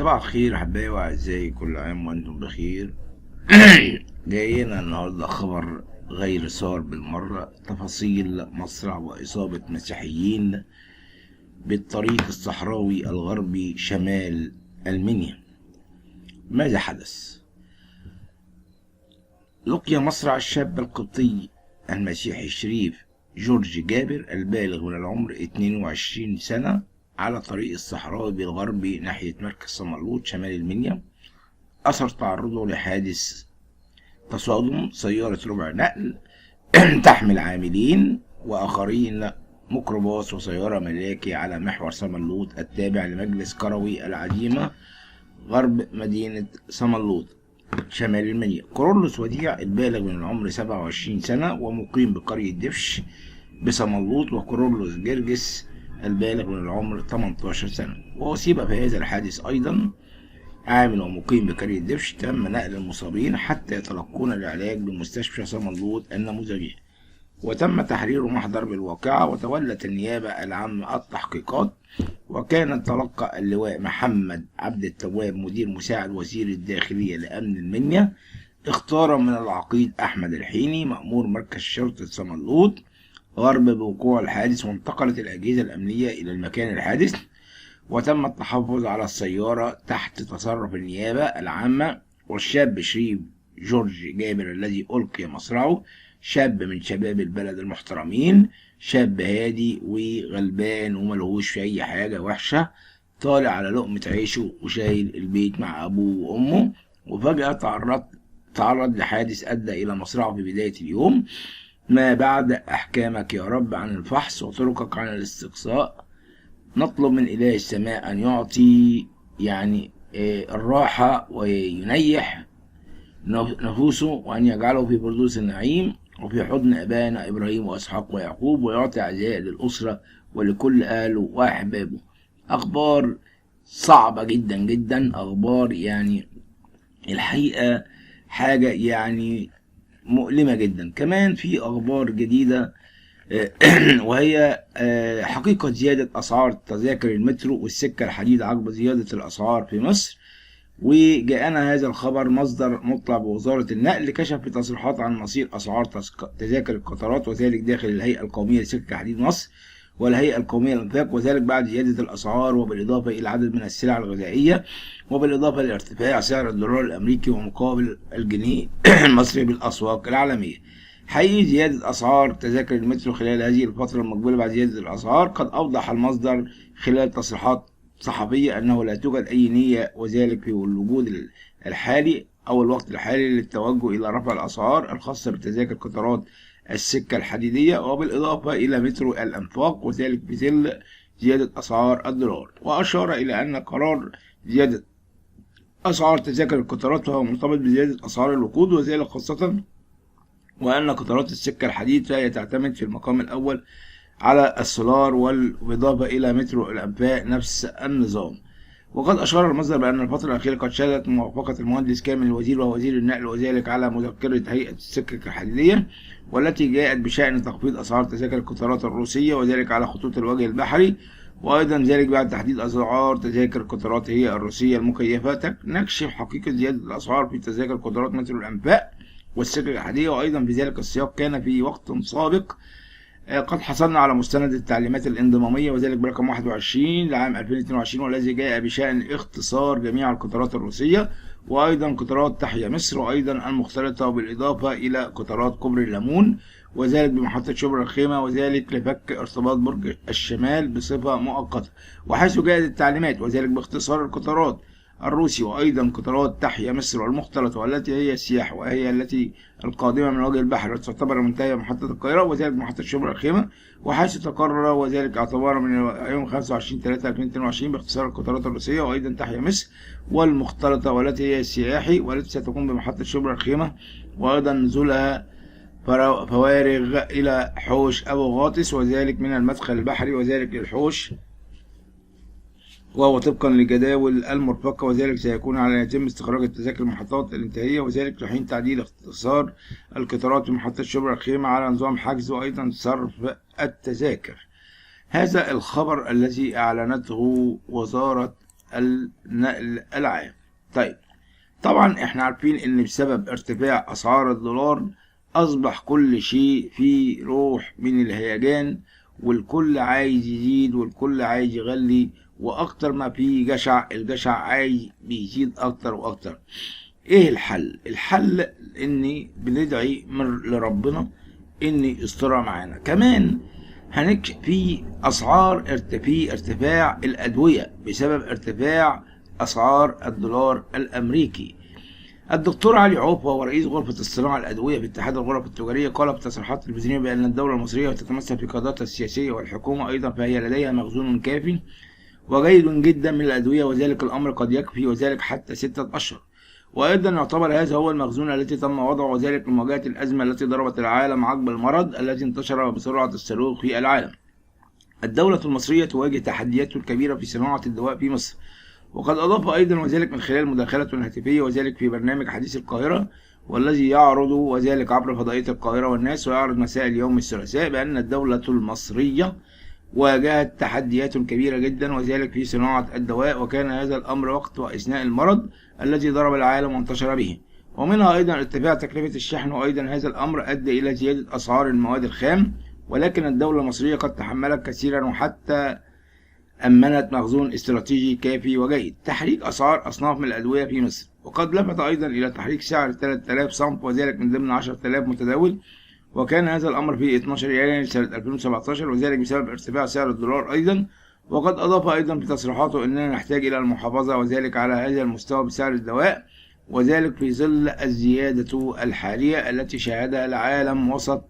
صباح الخير أحبائي وأعزائي، كل عام وأنتم بخير. جاينا النهاردة خبر غير سار بالمرة، تفاصيل مصرع وإصابة مسيحيين بالطريق الصحراوي الغربي شمال المنيا. ماذا حدث؟ لقي مصرع الشاب القبطي المسيحي الشريف جورج جابر البالغ من العمر 22 سنة على طريق الصحراوي بالغربي ناحية مركز صمالوط شمال المنيا، أثر تعرضه لحادث تصادم سيارة ربع نقل تحمل عاملين وآخرين ميكروباص وسيارة ملاكي على محور صمالوط التابع لمجلس كروي العديمة غرب مدينة صمالوط شمال المنيا. كورولوس وديع البالغ من العمر 27 سنة ومقيم بقرية دفش بصمالوط، وكورولوس جرجس البالغ من العمر 18 سنة. وأصيب في هذا الحادث أيضا عامل ومقيم بقرية دفش. تم نقل المصابين حتى يتلقون العلاج بمستشفى صمالوط النموذجي، وتم تحرير محضر بالواقعة، وتولت النيابة العامة التحقيقات. وكان تلقى اللواء محمد عبد التواب مدير مساعد وزير الداخلية لأمن المنيا اختار من العقيد أحمد الحيني مأمور مركز شرطة صمالوط غرب بوقوع الحادث، وانتقلت الأجهزة الأمنية إلى المكان الحادث، وتم التحفظ على السيارة تحت تصرف النيابة العامة. والشاب شريف جورج جابر الذي ألقي مصرعه شاب من شباب البلد المحترمين، شاب هادي وغلبان وملهوش في أي حاجة وحشة، طالع على لقمة عيشه وشايل البيت مع أبوه وأمه، وفجأة تعرض لحادث أدى إلى مصرعه في بداية اليوم. ما بعد أحكامك يا رب عن الفحص وطرقك عن الاستقصاء، نطلب من إله السماء أن يعطي الراحة وينيح نفوسه، وأن يجعله في بردوس النعيم وفي حضن أبانا إبراهيم وإسحاق ويعقوب، ويعطي عزاء للأسرة ولكل أهله وأحبابه. أخبار صعبة جدا جدا، أخبار الحقيقة حاجة مؤلمة جدا. كمان في أخبار جديدة وهي حقيقة زيادة أسعار تذاكر المترو والسكة الحديد عقب زيادة الأسعار في مصر. وجاءنا هذا الخبر مصدر مطلع بوزارة النقل كشف في تصريحات عن مصير أسعار تذاكر القطارات، وذلك داخل الهيئة القومية لسكة حديد مصر والهيئة القومية للإنفاق، وذلك بعد زيادة الأسعار وبالإضافة إلى عدد من السلع الغذائية، وبالإضافة لارتفاع سعر الدولار الأمريكي ومقابل الجنيه المصري بالأسواق العالمية. حقيقي زيادة أسعار تذاكر المترو خلال هذه الفترة المقبلة بعد زيادة الأسعار. قد أوضح المصدر خلال تصريحات صحفية أنه لا توجد أي نية، وذلك في الوجود الحالي أو الوقت الحالي للتوجه إلى رفع الأسعار الخاصة بتذاكر قطارات السكة الحديدية وبالإضافة إلى مترو الأنفاق، وذلك بظل زيادة أسعار الدولار. وأشار إلى أن قرار زيادة أسعار تذاكر القطارات هو مرتبط بزيادة أسعار الوقود، وذلك خاصة وأن قطارات السكة الحديد فهي تعتمد في المقام الأول على السولار، والإضافة إلى مترو الأنفاق نفس النظام. وقد أشار المصدر بأن الفترة الأخيرة قد شهدت موافقة المهندس كامل الوزير ووزير النقل، وذلك على مذكرة هيئة السكك الحديدية، والتي جاءت بشأن تخفيض أسعار تذاكر القطارات الروسية وذلك على خطوط الوجه البحري، وأيضا ذلك بعد تحديد أسعار تذاكر القطارات هي الروسية المكيفة. نكشف حقيقة زيادة الأسعار في تذاكر قطارات مترو الأنفاق والسكك الحديدية. وأيضا في ذلك السياق كان في وقت سابق قد حصلنا على مستند التعليمات الانضمامية، وذلك برقم 21 لعام 2022، والذي جاء بشأن اختصار جميع القطارات الروسية وأيضا قطارات تحيا مصر وأيضا المختلطة، بالإضافة إلى قطارات كوبري الليمون، وذلك بمحطة شبرا الخيمة، وذلك لفك ارتباط برج الشمال بصفة مؤقتة. وحيث جاءت التعليمات وذلك باختصار القطارات الروسي وأيضا قطارات تحيا مصر والمختلطة، والتي هي السياح وهي التي القادمة من وجه البحر، وتعتبر منتهية محطة القاهرة وذلك محطة شبرا الخيمة. وحيث تقرر وذلك اعتبارا من يوم 25/3/2022 باختصار القطارات الروسية وأيضا تحيا مصر والمختلطة والتي هي السياحي، والتي ستكون بمحطة شبرا الخيمة، وأيضا نزولها فوارغ إلى حوش أبو غاطس، وذلك من المدخل البحري وذلك للحوش، وهو طبقا لجداول المرفقة، وذلك سيكون على يتم استخراج التذاكر المحطات الانتهائية، وذلك لحين تعديل اختصار القطارات في محطة شبرا الخيمة على نظام حجز وأيضا صرف التذاكر. هذا الخبر الذي أعلنته وزارة النقل العام. طيب طبعا احنا عارفين ان بسبب ارتفاع اسعار الدولار اصبح كل شيء فيه روح من الهيجان، والكل عايز يزيد والكل عايز يغلي، واكتر ما فيه جشع الجشع عايز بيزيد اكتر واكتر. ايه الحل؟ الحل اني بندعي لربنا ان يسترها معانا. كمان في اسعار في ارتفاع الادوية بسبب ارتفاع اسعار الدولار الامريكي. الدكتور علي عوف وهو رئيس غرفة الصناعة الأدوية في اتحاد الغرف التجارية قال في تصريحات تلفزيونية بأن الدولة المصرية تتمثل في قياداتها السياسية والحكومة أيضا، فهي لديها مخزون كافي وجيد جدا من الأدوية، وذلك الأمر قد يكفي وذلك حتى 6 أشهر. وأيضا يعتبر هذا هو المخزون الذي تم وضعه وذلك لمواجهة الأزمة التي ضربت العالم عقب المرض الذي انتشر بسرعة الصاروخ في العالم. الدولة المصرية تواجه تحديات كبيرة في صناعة الدواء في مصر، وقد أضاف أيضا وذلك من خلال مداخلته الهاتفية وذلك في برنامج حديث القاهرة، والذي يعرض وذلك عبر فضائية القاهرة والناس، ويعرض مساء اليوم الثلاثاء بأن الدولة المصرية واجهت تحديات كبيرة جدا وذلك في صناعة الدواء، وكان هذا الأمر وقت وأثناء المرض الذي ضرب العالم وانتشر به، ومنها أيضا ارتفاع تكلفة الشحن، وأيضا هذا الأمر أدى إلى زيادة أسعار المواد الخام. ولكن الدولة المصرية قد تحملت كثيرا وحتى أمنت مخزون استراتيجي كافي وجيد. تحريك أسعار أصناف من الأدوية في مصر، وقد لفت أيضا إلى تحريك سعر 3000 صنف وذلك من ضمن 10000 متداول، وكان هذا الأمر في 12 يناير سنة 2017 وذلك بسبب ارتفاع سعر الدولار أيضا. وقد أضاف أيضا في تصريحاته أننا نحتاج إلى المحافظة وذلك على هذا المستوى بسعر الدواء، وذلك في ظل الزيادة الحالية التي شهدها العالم وسط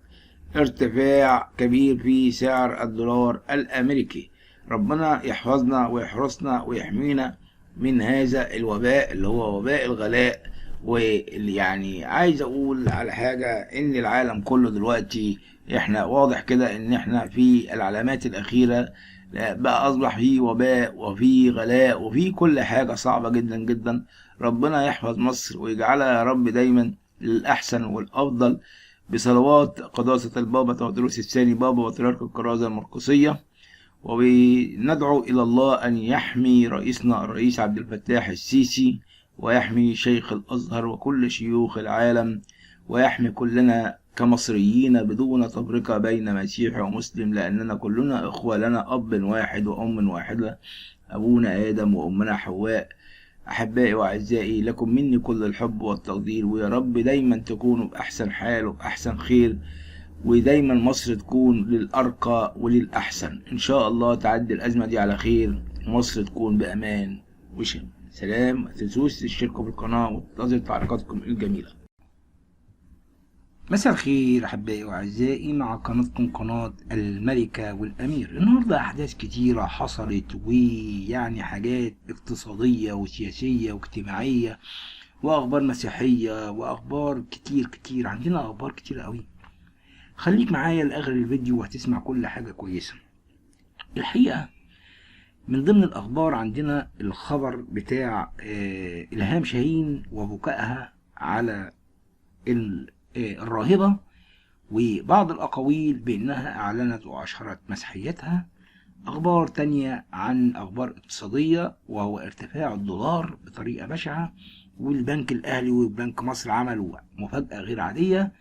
ارتفاع كبير في سعر الدولار الأمريكي. ربنا يحفظنا ويحرسنا ويحمينا من هذا الوباء اللي هو وباء الغلاء. واللي يعني عايز اقول على حاجة، ان العالم كله دلوقتي احنا واضح كده ان احنا في العلامات الاخيرة بقى اصبح فيه وباء وفيه غلاء وفيه كل حاجة صعبة جدا جدا. ربنا يحفظ مصر ويجعلها يا رب دايما للأحسن والأفضل، بصلوات قداسة البابا تودروس الثاني بابا بطريرك الكرازة المرقسية. وندعو إلى الله أن يحمي رئيسنا الرئيس عبد الفتاح السيسي، ويحمي شيخ الأزهر وكل شيوخ العالم، ويحمي كلنا كمصريين بدون تفرقة بين مسيحي ومسلم، لأننا كلنا إخوة، لنا أب واحد وأم واحدة، أبونا آدم وأمنا حواء. أحبائي وأعزائي، لكم مني كل الحب والتقدير، ويا رب دايما تكونوا بأحسن حال وبأحسن خير، ودايما مصر تكون للأرقى وللأحسن إن شاء الله. تعدي الأزمة دي على خير، مصر تكون بأمان وشم. سلام، ما تنسوش تشتركوا في القناة وتنتظر تعليقاتكم الجميلة. مساء الخير أحبائي وأعزائي، مع قناتكم قناة الملكة والأمير. النهاردة أحداث كتيرة حصلت، ويعني حاجات اقتصادية وسياسية واجتماعية وأخبار مسيحية وأخبار كتير. عندنا أخبار كتير قوي. خليك معايا لآخر الفيديو وهتسمع كل حاجة كويسة. الحقيقة من ضمن الأخبار عندنا الخبر بتاع إلهام شاهين وبكائها على الراهبة، وبعض الأقاويل بأنها أعلنت وأشهرت مسيحيتها. أخبار تانية عن أخبار اقتصادية، وهو ارتفاع الدولار بطريقة بشعة، والبنك الأهلي وبنك مصر عملوا مفاجأة غير عادية،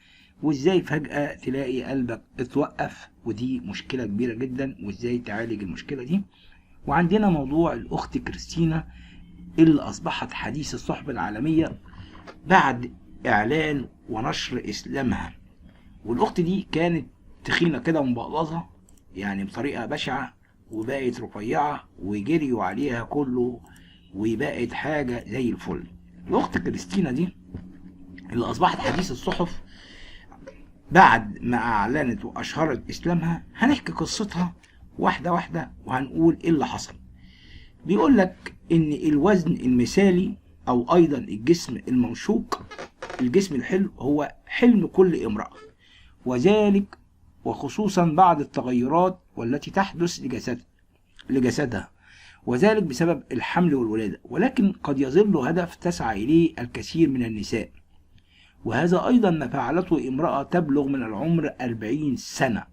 وإزاي فجأة تلاقي قلبك اتوقف، ودي مشكلة كبيرة جدا، وإزاي تعالج المشكلة دي. وعندنا موضوع الأخت كريستينا اللي أصبحت حديث الصحبة العالمية بعد إعلان ونشر إسلامها. والأخت دي كانت تخينة كده ومبقلظة يعني بطريقة بشعة، وبقت رفيعة وجريوا عليها كله، وبقت حاجة زي الفل. الأخت كريستينا دي اللي أصبحت حديث الصحف بعد ما أعلنت وأشهرت إسلامها، هنحكي قصتها واحدة واحدة وهنقول إيه اللي حصل. بيقول لك إن الوزن المثالي أو أيضا الجسم الموشوق، الجسم الحلو، هو حلم كل امرأة، وذلك وخصوصا بعد التغيرات والتي تحدث لجسدها، وذلك بسبب الحمل والولادة. ولكن قد يظل هدف تسعى إليه الكثير من النساء، وهذا أيضا ما فعلته امرأة تبلغ من العمر 40 سنة،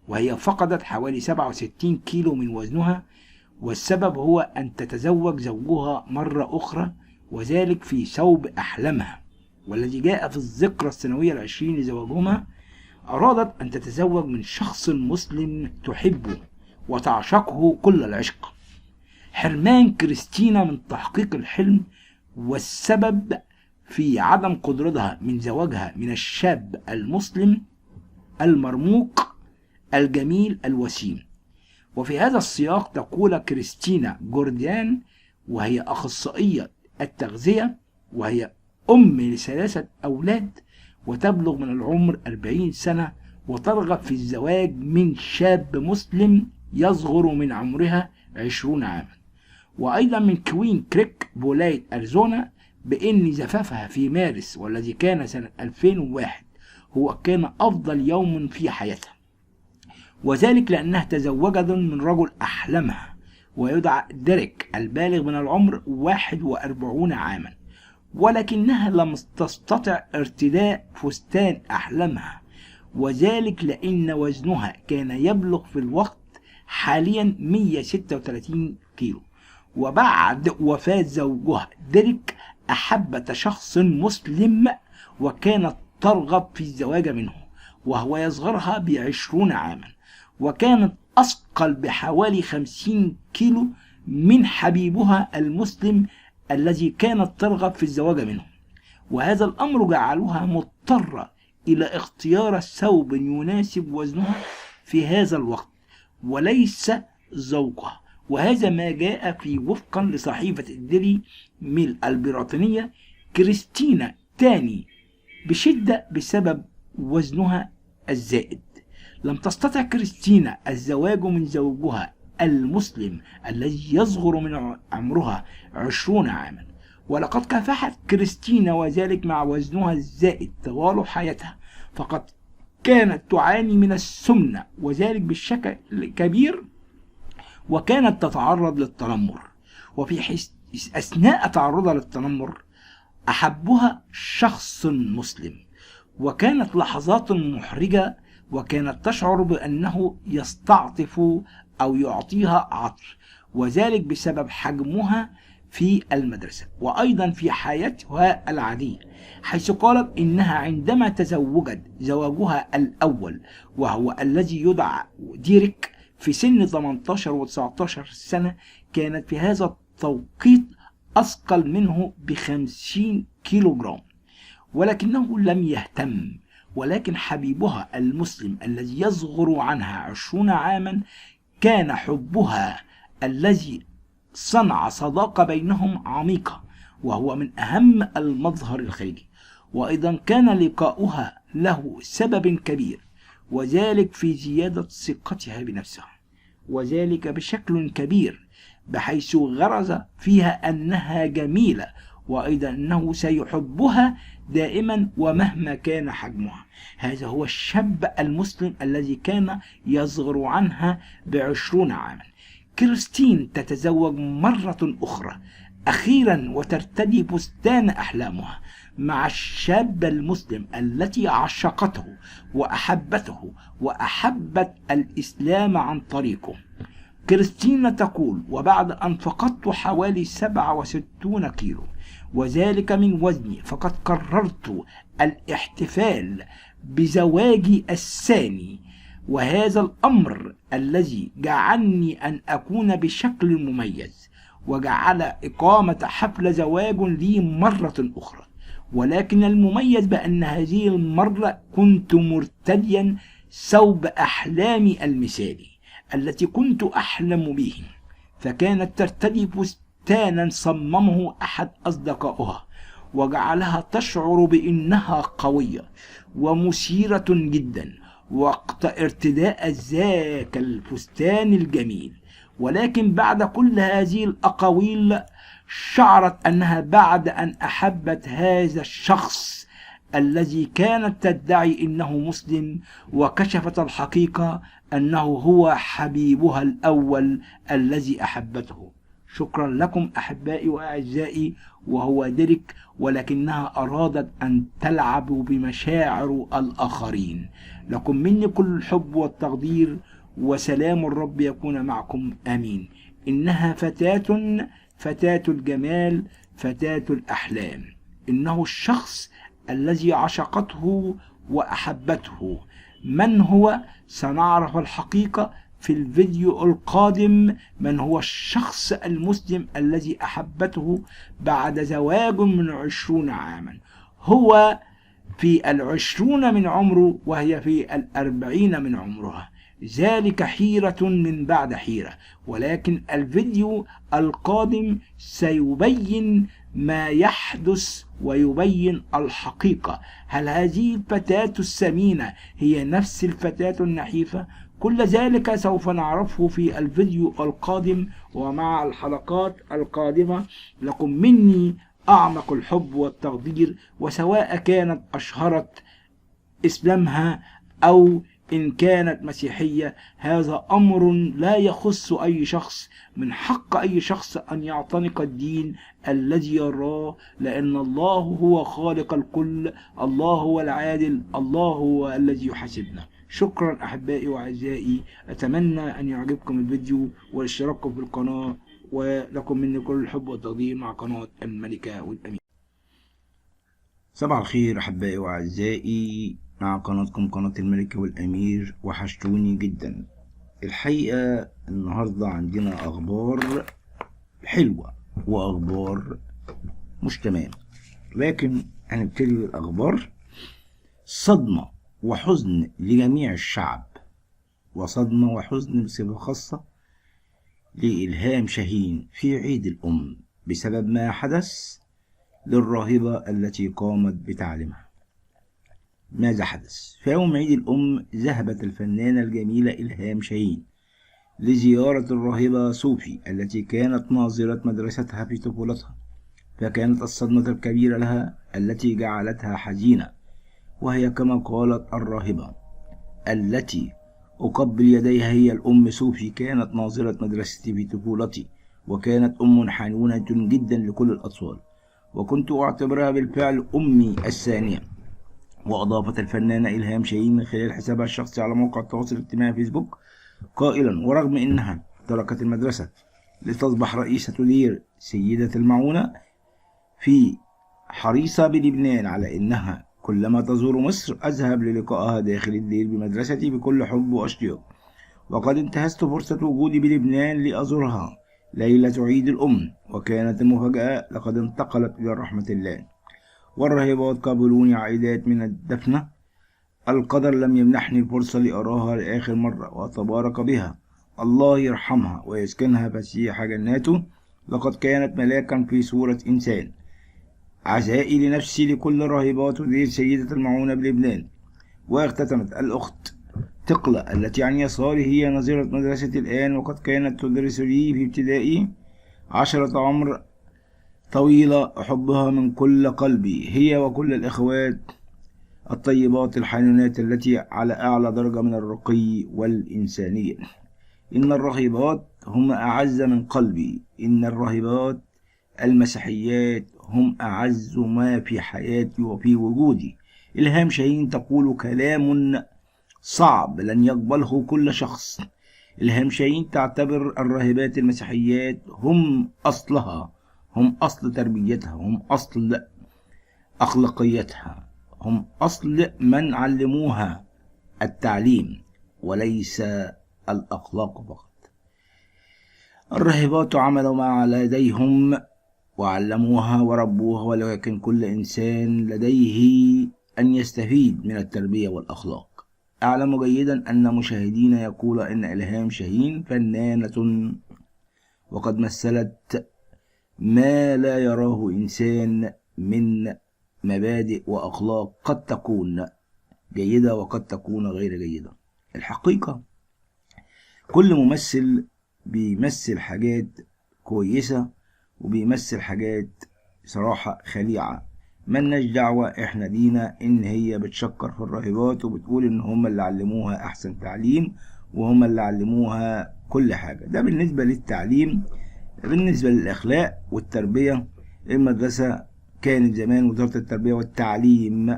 وهي فقدت حوالي 67 كيلو من وزنها، والسبب هو أن تتزوج زوجها مرة أخرى، وذلك في ثوب أحلامها، والذي جاء في الذكرى السنوية 20 لزواجهما. أرادت أن تتزوج من شخص مسلم تحبه وتعشقه كل العشق. حرمان كريستينا من تحقيق الحلم والسبب في عدم قدرتها من زواجها من الشاب المسلم المرموق الجميل الوسيم. وفي هذا السياق تقول كريستينا جورديان، وهي أخصائية التغذية وهي أم ل3 أولاد وتبلغ من العمر 40 سنة، وترغب في الزواج من شاب مسلم يصغر من عمرها 20 عاما. وأيضا من كوين كريك بولاية أريزونا، بأن زفافها في مارس والذي كان سنة 2001 هو كان أفضل يوم في حياتها، وذلك لأنها تزوجت من رجل أحلامها ويدعى ديريك البالغ من العمر 41 عاما، ولكنها لم تستطع ارتداء فستان أحلامها، وذلك لأن وزنها كان يبلغ في الوقت حاليا 136 كيلو. وبعد وفاة زوجها ديريك أحبت شخص مسلم وكانت ترغب في الزواج منه، وهو يصغرها ب20 عاما، وكانت أثقل بحوالي 50 كيلو من حبيبها المسلم الذي كانت ترغب في الزواج منه. وهذا الأمر جعلها مضطرة إلى اختيار ثوب يناسب وزنها في هذا الوقت وليس زوجها. وهذا ما جاء في وفقا لصحيفة الديلي ميل البريطانية. كريستينا تاني بشدة بسبب وزنها الزائد. لم تستطع كريستينا الزواج من زوجها المسلم الذي يصغر من عمرها 20 عاما، ولقد كافحت كريستينا وذلك مع وزنها الزائد طوال حياتها، فقد كانت تعاني من السمنة وذلك بالشكل كبير، وكانت تتعرض للتنمر. وفي أثناء تعرضها للتنمر أحبها شخص مسلم، وكانت لحظات محرجة، وكانت تشعر بأنه يستعطف أو يعطيها عطف، وذلك بسبب حجمها في المدرسة وأيضا في حياتها العادية، حيث قالت إنها عندما تزوجت زواجها الأول وهو الذي يدعى ديريك في سن 18 و19 سنة، كانت في هذا التوقيت أثقل منه ب50 كيلوغرام، ولكنه لم يهتم. ولكن حبيبها المسلم الذي يصغر عنها 20 عاما كان حبها الذي صنع صداقة بينهم عميقة، وهو من أهم المظهر الخارجي. وأيضا كان لقاؤها له سبب كبير، وذلك في زيادة ثقتها بنفسها، وذلك بشكل كبير، بحيث غرز فيها أنها جميلة، وأيضا أنه سيحبها دائما ومهما كان حجمها. هذا هو الشاب المسلم الذي كان يصغر عنها ب20 عاما. كريستين تتزوج مرة أخرى أخيرا وترتدي فستان أحلامها مع الشاب المسلم التي عشقته وأحبته وأحبت الإسلام عن طريقه. كريستينا تقول: وبعد أن فقدت حوالي 67 كيلو وذلك من وزني، فقد قررت الاحتفال بزواجي الثاني، وهذا الأمر الذي جعلني أن أكون بشكل مميز، وجعل إقامة حفل زواج لي مرة أخرى. ولكن المميز بأن هذه المرة كنت مرتديا ثوب أحلامي المثالي التي كنت أحلم به، فكانت ترتدي فستانا صممه أحد أصدقائها وجعلها تشعر بأنها قوية ومثيرة جدا وقت ارتداء ذاك الفستان الجميل. ولكن بعد كل هذه الأقاويل شعرت أنها بعد أن أحبت هذا الشخص الذي كانت تدعي أنه مسلم، وكشفت الحقيقة أنه هو حبيبها الأول الذي أحبته. شكرا لكم أحبائي وأعزائي، وهو ديريك، ولكنها أرادت أن تلعب بمشاعر الآخرين. لكم مني كل الحب والتقدير، وسلام الرب يكون معكم. آمين. إنها فتاة الجمال، فتاة الأحلام. إنه الشخص الذي عشقته وأحبته. من هو؟ سنعرف الحقيقة في الفيديو القادم. من هو الشخص المسلم الذي أحبته بعد زواج من 20 عاما؟ هو في 20 من عمره وهي في 40 من عمرها. ذلك حيرة من بعد حيرة، ولكن الفيديو القادم سيبين ما يحدث ويبين الحقيقة. هل هذه الفتاة السمينة هي نفس الفتاة النحيفة؟ كل ذلك سوف نعرفه في الفيديو القادم ومع الحلقات القادمة. لكم مني أعمق الحب والتقدير، وسواء كانت أشهرت إسلامها أو إن كانت مسيحية، هذا أمر لا يخص أي شخص. من حق أي شخص أن يعتنق الدين الذي يراه، لأن الله هو خالق الكل، الله هو العادل، الله هو الذي يحاسبنا. شكرا أحبائي وأعزائي، أتمنى أن يعجبكم الفيديو والاشتراك في القناة، ولكم مني كل الحب والتقدير مع قناة الملكة والأمير. صباح الخير أحبائي وأعزائي، مع قناتكم قناة الملكة والأمير. وحشتوني جدا. الحقيقة النهاردة عندنا أخبار حلوة وأخبار مش تمام، لكن هنبتدي بالأخبار. صدمة وحزن لجميع الشعب، وصدمة وحزن بصفة خاصة لإلهام شاهين في عيد الأم بسبب ما حدث للراهبة التي قامت بتعليمها. ماذا حدث؟ في يوم عيد الأم ذهبت الفنانة الجميلة إلهام شاهين لزيارة الراهبة صوفي التي كانت ناظرة مدرستها في طفولتها، فكانت الصدمة الكبيرة لها التي جعلتها حزينة، وهي كما قالت الراهبة التي أقبل يديها هي الأم صوفي، كانت ناظرة مدرستي في طفولتي، وكانت أم حنونة جدا لكل الأطفال، وكنت أعتبرها بالفعل أمي الثانية. وأضافت الفنانة إلهام شاهين من خلال حسابها الشخصي على موقع التواصل الاجتماعي فيسبوك قائلا: ورغم أنها تركت المدرسة لتصبح رئيسة دير سيدة المعونة في حريصة بلبنان على أنها كلما تزور مصر أذهب للقائها داخل الدير بمدرستي بكل حب واشتياق، وقد انتهزت فرصة وجودي بلبنان لأزورها ليلة عيد الأم، وكانت المفاجأة لقد انتقلت إلى رحمة الله، والراهبات قابلوني عائدات من الدفنة. القدر لم يمنحني الفرصة لأراها لآخر مرة، وتبارك بها، الله يرحمها ويسكنها فسيح جناته، لقد كانت ملاكا في صورة إنسان. عزائي لنفسي لكل راهبات دير سيدة المعونة بلبنان. واختتمت الأخت تقلة التي عن يساري هي نظيرة مدرستي الآن، وقد كانت تدرس لي في ابتدائي 10 عمر طويلة، أحبها من كل قلبي، هي وكل الإخوات الطيبات الحنونات التي على أعلى درجة من الرقي والإنسانية. إن الراهبات هم أعز من قلبي، إن الراهبات المسيحيات هم أعز ما في حياتي وفي وجودي. إلهام شاهين تقول كلام صعب لن يقبله كل شخص. إلهام شاهين تعتبر الراهبات المسيحيات هم أصلها، هم أصل تربيتها، هم أصل أخلاقيتها، هم أصل من علموها التعليم وليس الأخلاق فقط. الراهبات عملوا ما على يديهم وعلموها وربوها، ولكن كل إنسان لديه أن يستفيد من التربية والأخلاق. أعلم جيدا أن مشاهدين يقول إن إلهام شاهين فنانة، وقد مثلت ما لا يراه إنسان من مبادئ وأخلاق قد تكون جيدة وقد تكون غير جيدة. الحقيقة كل ممثل بيمثل حاجات كويسة وبيمثل حاجات صراحة خليعة، ملناش دعوة. احنا لينا ان هي بتشكر في الراهبات وبتقول ان هم اللي علموها احسن تعليم وهم اللي علموها كل حاجة. ده بالنسبة للتعليم. بالنسبة للأخلاق والتربية، المدرسة كانت زمان وزارة التربية والتعليم،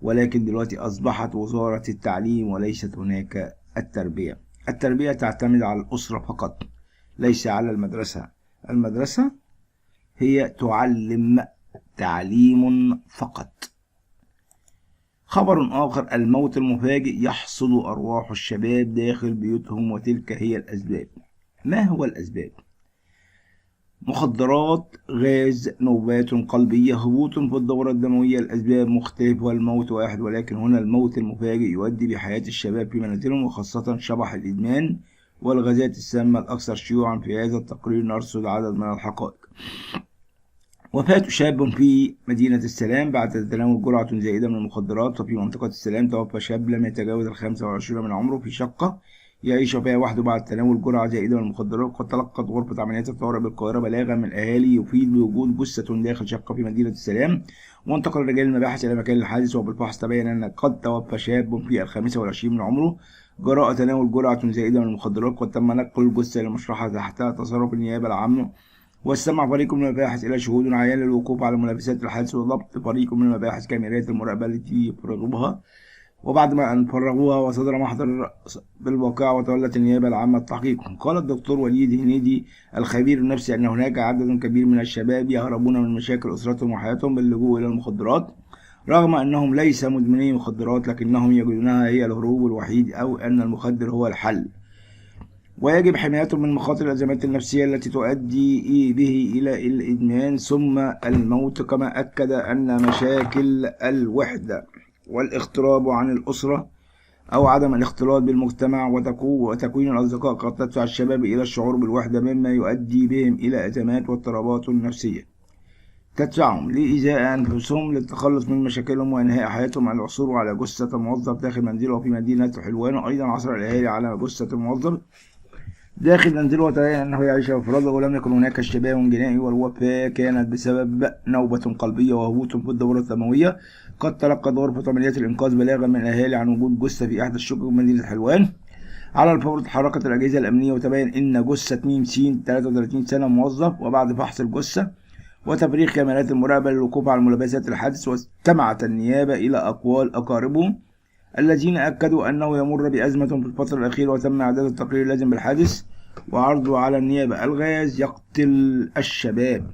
ولكن دلوقتي أصبحت وزارة التعليم وليست هناك التربية. التربية تعتمد على الأسرة فقط، ليس على المدرسة. المدرسة هي تعلم تعليم فقط. خبر آخر: الموت المفاجئ يحصد أرواح الشباب داخل بيوتهم، وتلك هي الأسباب. ما هو الأسباب؟ مخدرات، غاز، نوبات قلبية، هبوط في الدورة الدموية. الأسباب مختلفة والموت واحد، ولكن هنا الموت المفاجئ يؤدي بحياة الشباب في منازلهم، وخاصة شبح الإدمان والغازات السامة الأكثر شيوعا. في هذا التقرير نرصد عدد من الحقائق. وفاة شاب في مدينة السلام بعد تناول جرعة زائدة من المخدرات. وفي منطقة السلام توفى شاب لم يتجاوز 25 من عمره في شقة يعيش فيها وحده بعد تناول جرعة زائدة من المخدرات. قد تلقت غرفة عمليات الطوارئ بالقاهرة بلاغا من الأهالي يفيد بوجود جثة داخل شقة في مدينة السلام. وانتقل رجال المباحث إلى مكان الحادث، وبالفحص تبين أن قد توفى شاب في 25 من عمره جراء تناول جرعة زائدة من المخدرات. قد تم نقل الجثة إلى المشرحة تحت تصرف النيابة العامة، واستمع فريق من المباحث إلى شهود عيان للوقوف على ملابسات الحادث، وضبط فريق من المباحث كاميرات المراقبة التي يفرغوها. وبعد ما أن فرغوها وصدر محضر بالواقع، وتولت النيابة العامة التحقيق. قال الدكتور وليد هنيدي الخبير النفسي أن هناك عدد كبير من الشباب يهربون من مشاكل أسرتهم وحياتهم باللجوء إلى المخدرات، رغم أنهم ليس مدمني مخدرات، لكنهم يجدونها هي الهروب الوحيد، أو أن المخدر هو الحل. ويجب حمايتهم من مخاطر الأزمات النفسية التي تؤدي به إلى الإدمان ثم الموت. كما أكد أن مشاكل الوحدة والاغتراب عن الأسرة أو عدم الاختلاط بالمجتمع وتكوين الأصدقاء قد تدفع الشباب إلى الشعور بالوحدة، مما يؤدي بهم إلى أزمات واضطرابات نفسية تدفعهم لإيذاء أنفسهم للتخلص من مشاكلهم وإنهاء حياتهم. العثور على جثة موظف داخل منزله في مدينة حلوان. أيضا عثر الأهالي على جثة الموظف داخل منزله، وتبين أنه يعيش بفراغه ولم يكن هناك اشتباه جنائي، والوفاة كانت بسبب نوبة قلبية وهبوط في الدورة الدموية. قد تلقت غرفة عمليات الإنقاذ بلاغا من الأهالي عن وجود جثة في إحدى الشقق بمدينة حلوان. على الفور تحركت الأجهزة الأمنية، وتبين أن جثة ميم سين 33 سنة موظف. وبعد فحص الجثة وتفريغ كاميرات المراقبة للوقوف على ملابسات الحادث، واستمعت النيابة إلى أقوال أقاربه الذين أكدوا أنه يمر بأزمة في الفترة الأخيرة، وتم إعداد التقرير اللازم بالحادث وعرضه على النيابة. الغاز يقتل الشباب.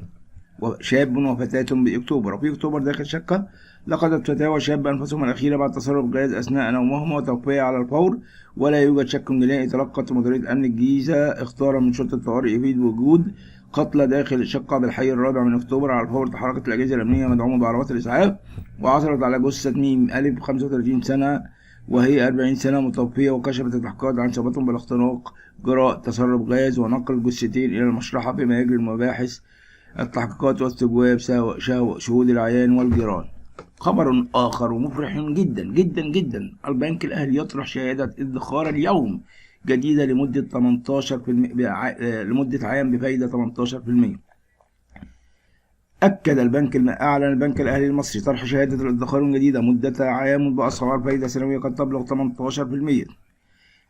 شاب وفتاة بأكتوبر. وفي أكتوبر داخل شقة لقدت فتاة وشاب أنفسهم الأخيرة بعد تصرف غاز أثناء نومهما وتوفيا على الفور، ولا يوجد شك جنائي. تلقت مديرية أمن الجيزة اختارا من شرطة الطوارئ يفيد وجود قتلى داخل الشقة بالحي الرابع من أكتوبر. على الفور تحركت الأجهزة الأمنية مدعومة بعربات الإسعاف، وعثرت على جثة ميم ألف 35 سنة وهي 40 سنة متوفية، وكشفت التحقيقات عن إصابتهم بالاختناق جراء تسرب غاز، ونقل الجثتين إلى المشرحة بما يجري المباحث التحقيقات واستجواب شهود العيان والجيران. خبر آخر ومفرح جدا جدا جدا: البنك الأهلي يطرح شهادة ادخار اليوم جديدة لمدة 18% لمدة عام بفائدة 18%. أعلن البنك الأهلي المصري طرح شهادة الادخار الجديدة مدة عام بأسعار فائدة سنوية قد تبلغ 18%،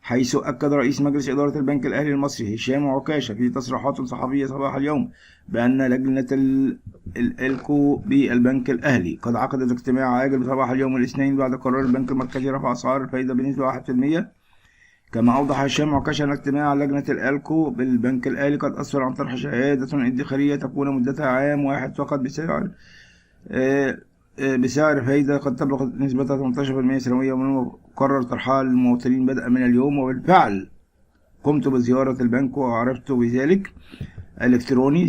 حيث أكد رئيس مجلس إدارة البنك الأهلي المصري هشام عكاشة في تصريحات صحفية صباح اليوم بأن لجنة الإلكو بالبنك الأهلي قد عقدت اجتماع عاجل صباح اليوم الاثنين بعد قرار البنك المركزي رفع أسعار الفائدة بنسبة 1%. كما أوضح هشام عكاشة أن اجتماع لجنة الإلكو بالبنك الأهلي قد أسفر عن طرح شهادة ادخارية تكون مدتها عام واحد فقط بسعر فايدة قد تبلغ نسبتها 18% سنويا، ومن المقرر طرحها للمواطنين بدءا من اليوم. وبالفعل قمت بزيارة البنك وعرفت بذلك الإلكتروني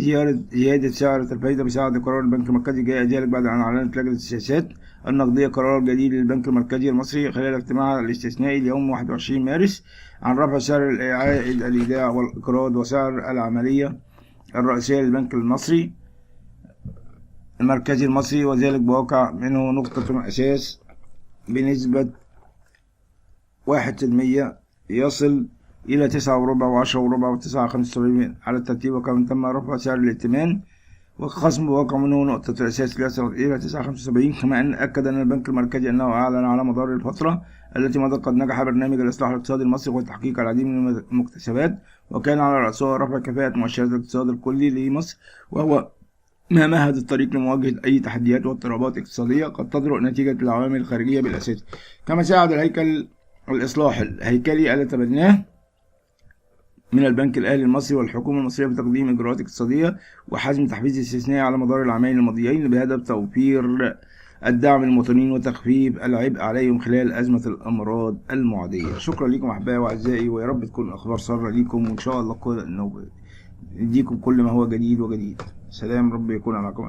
زيادة سعر الفايدة بسبب قرار البنك المركزي. جاء ذلك بعد أن أعلنت لجنة السياسات النقدية قرار جديد للبنك المركزي المصري خلال اجتماعها الاستثنائي اليوم 21 مارس عن رفع سعر عائد الإيداع والإقراض وسعر العملية الرئيسية للبنك المركزي المصري، وذلك بواقع منه نقطة أساس بنسبة 1% يصل إلى 9.25 و10.25 و9.75 على الترتيب. وكمان تم رفع سعر الائتمان وخصم بواقع منه نقطة الأساس يصل إلى 9.75. كما أن أكد أن البنك المركزي أنه أعلن على مدار الفترة التي مضت قد نجح برنامج الإصلاح الاقتصادي المصري وتحقيق العديد من المكتسبات، وكان على رأسها رفع كفاءة مؤشرات الاقتصاد الكلي لمصر، وهو ما مهد الطريق لمواجهة أي تحديات واضطرابات اقتصادية قد تطرأ نتيجة العوامل الخارجية بالأساس. كما ساعد الهيكل الإصلاح الهيكلي الذي تبناه من البنك الأهلي المصري والحكومة المصرية بتقديم إجراءات اقتصادية وحجم تحفيز استثنائي على مدار العامين الماضيين بهدف توفير الدعم للمواطنين وتخفيف العبء عليهم خلال أزمة الأمراض المعدية. شكرا لكم أحبائي وأعزائي، ويا رب تكون الأخبار سارة لكم، وإن شاء الله نديكم كل ما هو جديد وجديد. سلام، رب يكون معكم.